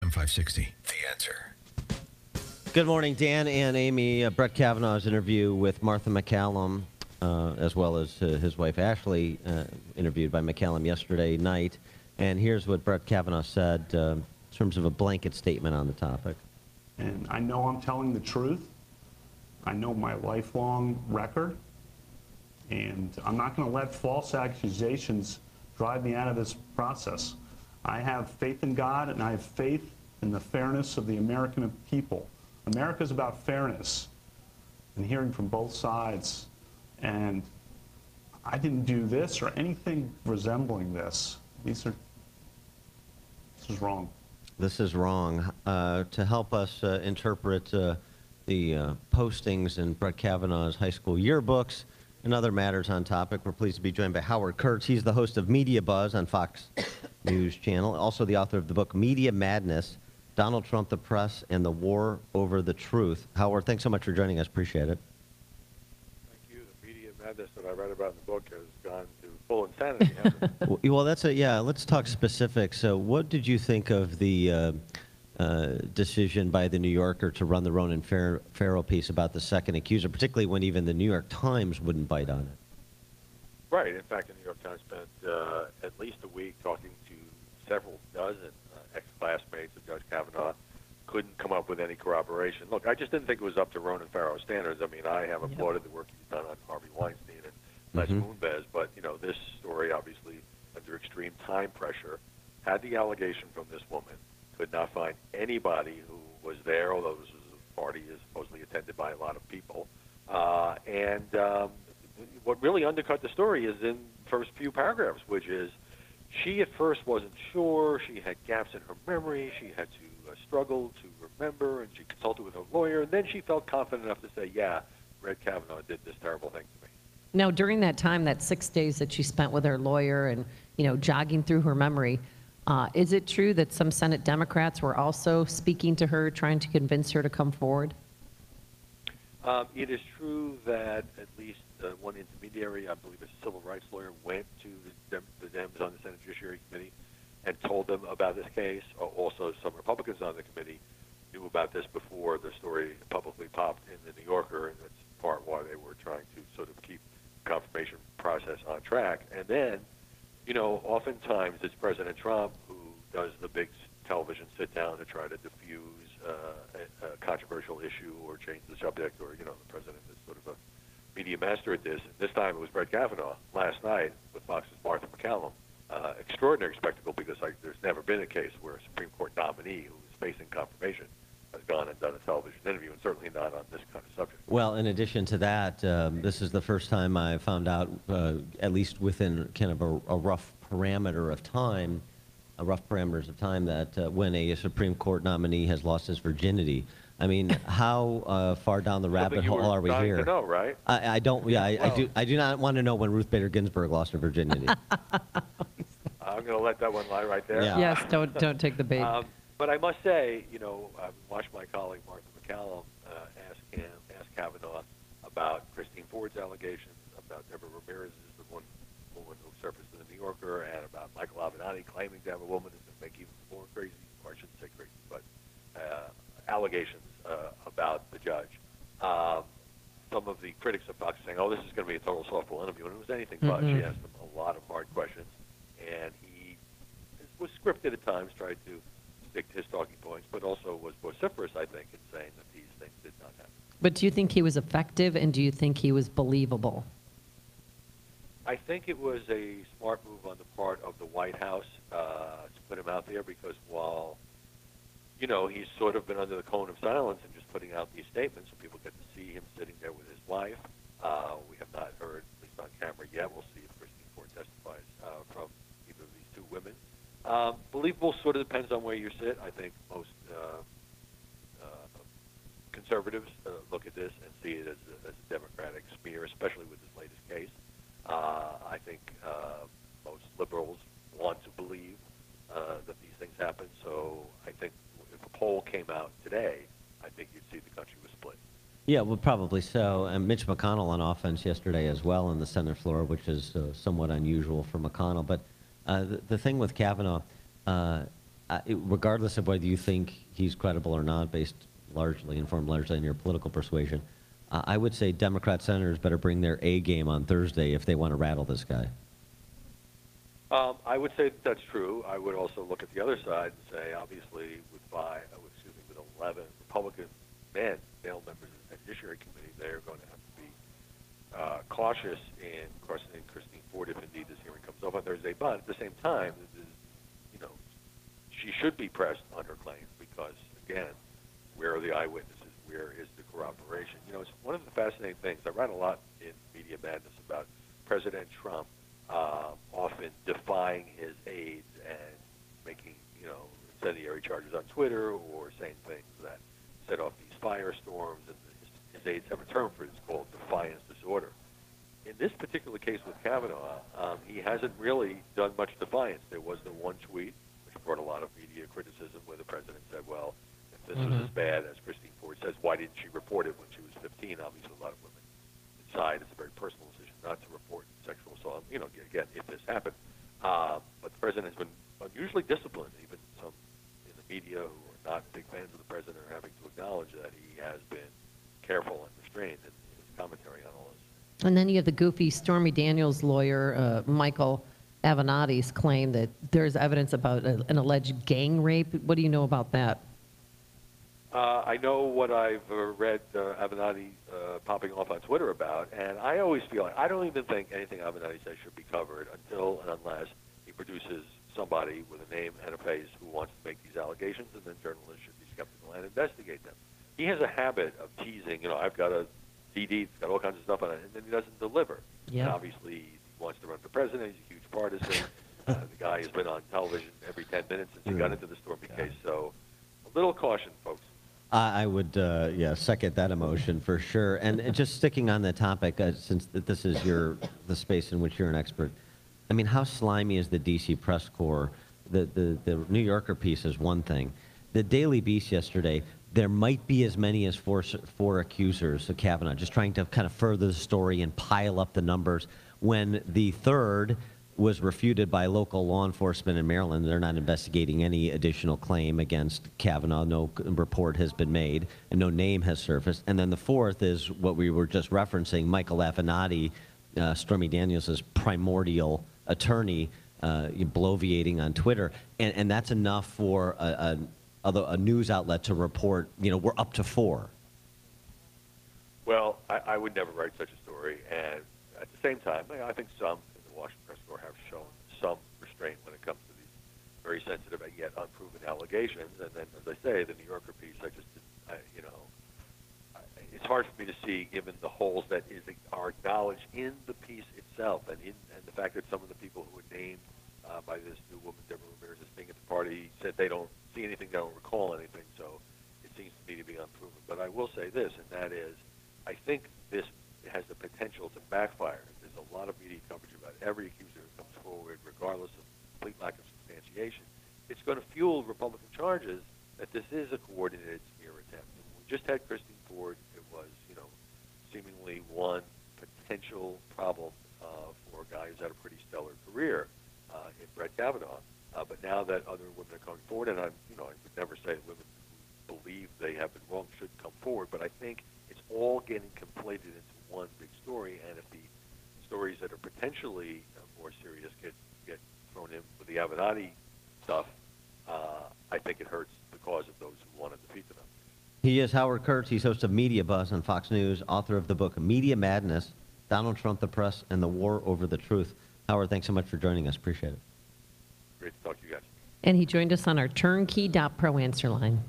AM 560. The Answer. Good morning, Dan and Amy. Brett Kavanaugh's interview with Martha McCallum, as well as his wife Ashley, interviewed by McCallum yesterday night. And here's what Brett Kavanaugh said in terms of a blanket statement on the topic. And I know I'm telling the truth. I know my lifelong record. And I'm not going to let false accusations drive me out of this process. I have faith in God, and I have faith in the fairness of the American people. America's about fairness and hearing from both sides. And I didn't do this or anything resembling this. This is wrong. This is wrong. To help us interpret the postings in Brett Kavanaugh's high school yearbooks and other matters on topic, we're pleased to be joined by Howard Kurtz. He's the host of Media Buzz on Fox News Channel, also the author of the book Media Madness, Donald Trump, the Press, and the War Over the Truth. Howard, thanks so much for joining us. Appreciate it. Thank you. The media madness that I read about in the book has gone to full insanity, hasn't it? Well, that's yeah. Let's talk specifics. So, what did you think of the decision by the New Yorker to run the Ronan Farrow piece about the second accuser, particularly when even the New York Times wouldn't bite on it? Right. In fact, the New York Times spent at least a week talking to several dozen ex-classmates of Judge Kavanaugh. Couldn't come up with any corroboration. Look, I just didn't think it was up to Ronan Farrow's standards. I mean, I have applauded the work he's done on Harvey Weinstein and Les Moonves, but, you know, this story, obviously, under extreme time pressure, had the allegation from this woman, could not find anybody who was there, although this was a party supposedly attended by a lot of people. And what really undercut the story is in the first few paragraphs, which is she at first wasn't sure. She had gaps in her memory. She had to struggle to remember, and she consulted with her lawyer. And then she felt confident enough to say, yeah, Brett Kavanaugh did this terrible thing to me. Now, during that time, that 6 days that she spent with her lawyer and, you know, jogging through her memory, is it true that some Senate Democrats were also speaking to her, trying to convince her to come forward? It is true that at least one intermediary, I believe a civil rights lawyer, went to the Dems on the Senate Judiciary Committee and told them about this case. Also, some Republicans on the committee knew about this before the story publicly popped in the New Yorker, and that's part why they were trying to sort of keep the confirmation process on track. And then, you know, oftentimes it's President Trump who does the big television sit-down to try to diffuse a controversial issue or change the subject, or, you know, the president is sort of a media master at this. And this time it was Brett Kavanaugh last night with Fox's Martha McCallum. Extraordinary spectacle, because there's never been a case where a Supreme Court nominee who is facing confirmation has gone and done a television interview, and certainly not on this kind of subject. Well, in addition to that, this is the first time I found out, at least within kind of a rough parameters of time, that when a Supreme Court nominee has lost his virginity. I mean, how far down the rabbit hole are we here? To know, right? I don't. Yeah, I do not want to know when Ruth Bader Ginsburg lost her virginity. I'm going to let that one lie right there. Yeah. Yes, don't take the bait. But I must say, you know, I've watched my colleague Martha McCallum ask Kavanaugh about Christine Ford's allegations, about Deborah Ramirez's, the one woman who surfaced in the New Yorker, and about Michael Avenatti claiming to have a woman is going to make even more crazy, or I shouldn't say crazy, but allegations about the judge. Some of the critics of Fox saying, oh, this is going to be a total softball interview, and it was anything but. She asked him a lot of hard questions, and he was scripted at times, tried to stick to his talking points, but also was vociferous, I think, in saying that these things did not happen. But do you think he was effective, and do you think he was believable? I think it was a smart move on the part of the White House to put him out there, because while, you know, he's sort of been under the cone of silence and just putting out these statements, so people get to see him sitting there with his wife. We have not heard, at least on camera yet. We'll see if Christine Ford testifies from either of these two women. Believable sort of depends on where you sit. I think most conservatives look at this and see it as a Democratic smear, especially with this latest case. I think most liberals want to believe that these things happen. So I think if a poll came out today, I think you'd see the country was split. Yeah, well, probably so. And Mitch McConnell on offense yesterday as well on the Senate floor, which is somewhat unusual for McConnell. But the thing with Kavanaugh, regardless of whether you think he's credible or not, informed largely on your political persuasion, I would say Democrat senators better bring their A game on Thursday if they want to rattle this guy. I would say that's true. I would also look at the other side and say, obviously, with 11 Republican male members of the Judiciary Committee, they're going to have to be cautious in questioning Christine Ford if indeed this hearing comes up on Thursday. But at the same time, she should be pressed on her claims because, again, where are the eyewitnesses? Where is the corroboration? It's one of the fascinating things. I write a lot in Media Madness about President Trump often defying his aides and making, incendiary charges on Twitter or saying things that set off these firestorms. And his aides have a term for it. It's called defiance disorder. In this particular case with Kavanaugh, he hasn't really done much defiance. There was the one tweet, which brought a lot of media criticism, where the president said, well, if this was as bad as Christine Ford says, why didn't she report it when she was 15? Obviously, a lot of women decide it's a very personal decision not to report sexual assault, again, if this happened. But the president has been unusually disciplined. Even some in the media who are not big fans of the president are having to acknowledge that he has been careful and restrained in his commentary on all this. And then you have the goofy Stormy Daniels lawyer, Michael Avenatti's claim that there's evidence about an alleged gang rape. What do you know about that? I know what I've read Avenatti popping off on Twitter about, and I always feel like I don't even think anything Avenatti says should be covered until and unless he produces somebody with a name and a face who wants to make these allegations, and then journalists should be skeptical and investigate them. He has a habit of teasing, I've got a CD, it's got all kinds of stuff on it, and then he doesn't deliver. Yeah. And obviously, he wants to run for president. He's a huge partisan. The guy has been on television every 10 minutes since he got into the Stormy case. So a little caution, folks. I would, second that emotion for sure. And just sticking on the topic, since this is the space in which you're an expert, I mean, how slimy is the D.C. press corps? The New Yorker piece is one thing. The Daily Beast yesterday, there might be as many as four accusers of Kavanaugh, just trying to kind of further the story and pile up the numbers. When the third was refuted by local law enforcement in Maryland, they're not investigating any additional claim against Kavanaugh. No report has been made, and no name has surfaced. And then the fourth is what we were just referencing, Michael Avenatti, Stormy Daniels' primordial attorney, bloviating on Twitter. And that's enough for a news outlet to report, we're up to 4. Well, I would never write such a story. And at the same time, I think some in the Washington press corps have shown some restraint when it comes to these very sensitive and yet unproven allegations. And then, as I say, the New Yorker piece, it's hard for me to see, given the holes that are acknowledged in the piece itself, and the fact that some of the people who were named by this new woman, Deborah Ramirez, as being at the party, said they don't see anything, they don't recall anything. So it seems to me to be unproven. But I will say this, and that is, I think this has the potential to backfire. There's a lot of media coverage about every accuser who comes forward, regardless of complete lack of substantiation. It's going to fuel Republican charges that this is a coordinated smear attempt. And we just had Christine Ford. It was, seemingly one potential problem for a guy who's had a pretty stellar career in Brett Kavanaugh. But now that other women are coming forward, and I would never say women who believe they have been wrong should come forward, but I think it's all getting conflated into one big story. And if the stories that are potentially more serious get thrown in with the Avenatti stuff, I think it hurts the cause of those who want to defeat them. He is Howard Kurtz. He's host of Media Buzz on Fox News, author of the book Media Madness, Donald Trump, the Press, and the War Over the Truth. Howard, thanks so much for joining us. Appreciate it. Great to talk to you guys. And he joined us on our turnkey.pro answer line.